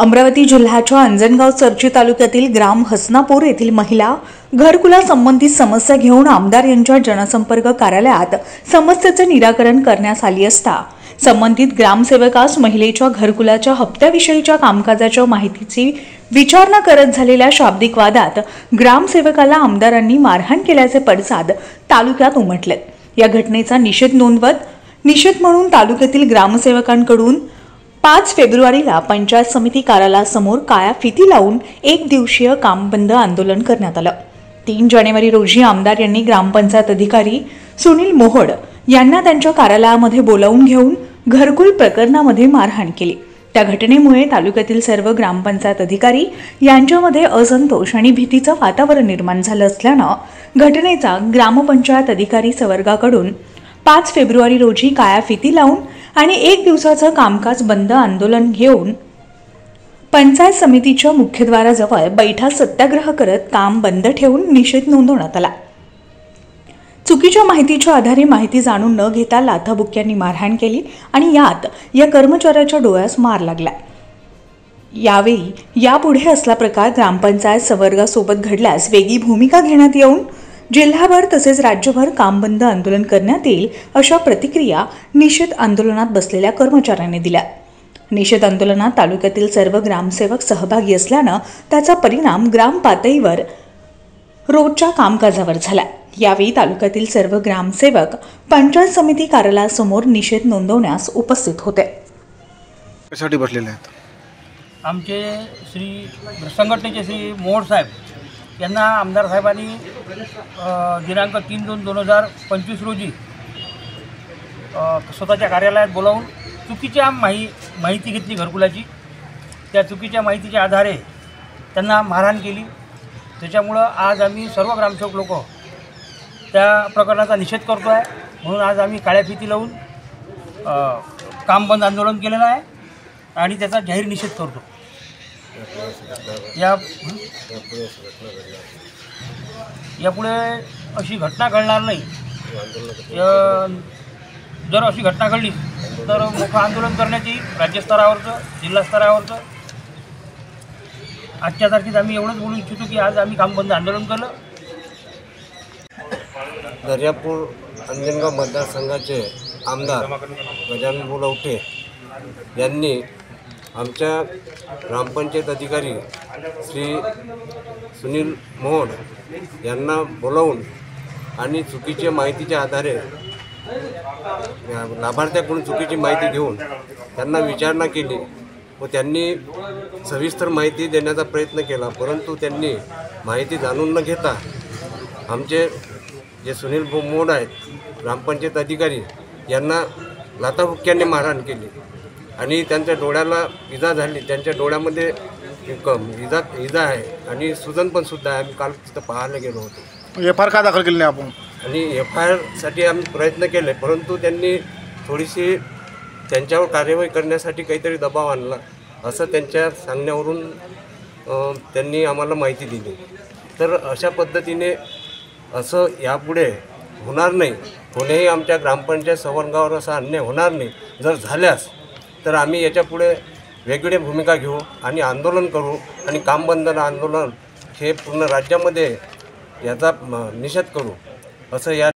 अमरावती जिल्ह्याच्या अंजनगाव चर्ची तालुक्यातील ग्राम हसनापूर येथील महिला घरकुलासंबंधित समस्या घेऊन आमदार यांच्या जनसंपर्क कार्यालयात समस्येचे निराकरण करण्यास आली असता संबंधित ग्रामसेवकास महिलेच्या घरकुलाच्या हप्त्याविषयीच्या कामकाजाच्या माहितीची विचारणा करत झालेल्या शाब्दिक वादात ग्रामसेवकाला आमदारांनी मारहाण केल्याचे पडसाद तालुक्यात उमटले। या घटनेचा निषेध म्हणून तालुक्यातील ग्रामसेवकांकडून 5 फेब्रुवारीला पंचायत समिती कार्यालयासमोर काळ्या फिती लावून एक दिवसीय कामबंद आंदोलन करण्यात आलं। 3 जानेवारी रोजी आमदार यांनी ग्रामपंचायत अधिकारी सुनील मोहोड यांना त्यांच्या कार्यालयामध्ये बोलावून घेऊन घरकुल प्रकरणामध्ये मारहाण केली। त्या घटनेमुळे तालुक्यातील सर्व ग्रामपंचायत अधिकारी यांच्यामध्ये असंतोष आणि भीतीचं वातावरण निर्माण झालं असल्यानं घटनेचा ग्रामपंचायत अधिकारी संवर्गाकडून 5 फेब्रुवारी रोजी काळ्या फिती लावून आणि 1 दिवसाचं कामकाज बंद आंदोलन घेऊन पंचायत समितीच्या मुख्यद्वाराजवळ बैठा सत्याग्रह करत काम बंद ठेवून निषेध नोंदवण्यात आला। चुकीच्या माहितीच्या आधारे माहिती जाणून न घेता लाथाबुक्क्यांनी मारहाण केली आणि यात या कर्मचाऱ्याच्या डोळ्यास मार लागला। यावेळी यापुढे असला प्रकार ग्रामपंचायत संवर्गासोबत घडल्यास वेगळी भूमिका घेण्यात येऊन जिल्हाभर तसेच राज्यभर कामबंद आंदोलन करण्यात येईल अशा प्रतिक्रिया निषेध आंदोलनात बसलेल्या कर्मचाऱ्यांनी दिल्या। निषेध आंदोलनात तालुक्यातील सर्व ग्रामसेवक सहभागी असल्यानं त्याचा परिणाम ग्राम पातळीवर रोजच्या कामकाजावर झाला। यावेळी तालुक्यातील सर्व ग्रामसेवक पंचायत समिती कार्यालयासमोर निषेध नोंदवण्यास उपस्थित होते। कशासाठी बसलेले आहेत? आमचे श्री संघटनेचे श्री मोहोड साहेब यांना आमदार साहेबांनी दिनांक 3/2/2025 रोजी स्वतःच्या कार्यालयात बोलावून चुकीच्या माहिती घेतली घरकुलाची। त्या चुकीच्या माहितीच्या आधारे त्यांना मारहाण केली। त्याच्यामुळं आज आम्ही सर्व ग्रामसेवक लोक त्या प्रकरणाचा निषेध करतो आहे। म्हणून आज आम्ही काळ्या फिती लावून काम बंद आंदोलन केलेलं आहे आणि त्याचा जाहीर निषेध करतो। यापुढे अशी घटना घडणार नाही। जर अशी घटना घडली तर मोठं आंदोलन करण्याची राज्यस्तरावरचं जिल्हा स्तरावरचं आजच्या तारखेत आम्ही एवढंच बोलू इच्छितो की आज आम्ही काम बंद आंदोलन केलं। दर्यापूर अंजनगाव मतदारसंघाचे आमदार गजानन बोलवटे यांनी आमच्या ग्रामपंचायत अधिकारी श्री सुनील मोहोड यांना बोलावून आणि चुकीच्या माहितीच्या आधारे लाभार्थ्याकडून चुकीची माहिती घेऊन त्यांना विचारणा केली व त्यांनी सविस्तर माहिती देण्याचा प्रयत्न केला, परंतु त्यांनी माहिती जाणून न घेता आमचे जे सुनील मोहोड आहेत ग्रामपंचायत अधिकारी यांना लाथाबुक्क्यांनी मारहाण केली आणि त्यांच्या डोळ्याला इजा झाली। त्यांच्या डोळ्यामध्ये इजा आहे आणि सुजन पण सुद्धा आहे। आम्ही काल तिथं पाहायला गेलो होतो। FIR का दाखल केली नाही आपण? आणि FIR साठी आम्ही प्रयत्न केले, परंतु त्यांनी थोडीशी त्यांच्यावर कार्यवाही करण्यासाठी काहीतरी दबाव आणला असं त्यांच्या सांगण्यावरून त्यांनी आम्हाला माहिती दिली। तर अशा पद्धतीने असं यापुढे होणार नाही। कोणीही आमच्या ग्रामपंचायत संवर्गावर असा अन्याय होणार नाही। जर झाल्यास तर आम्ही याच्यापुढे वेगळी भूमिका घेऊ आणि आंदोलन करू आणि काम बंद आंदोलन हे पूर्ण राज्यामध्ये याचा निषेध करू असं या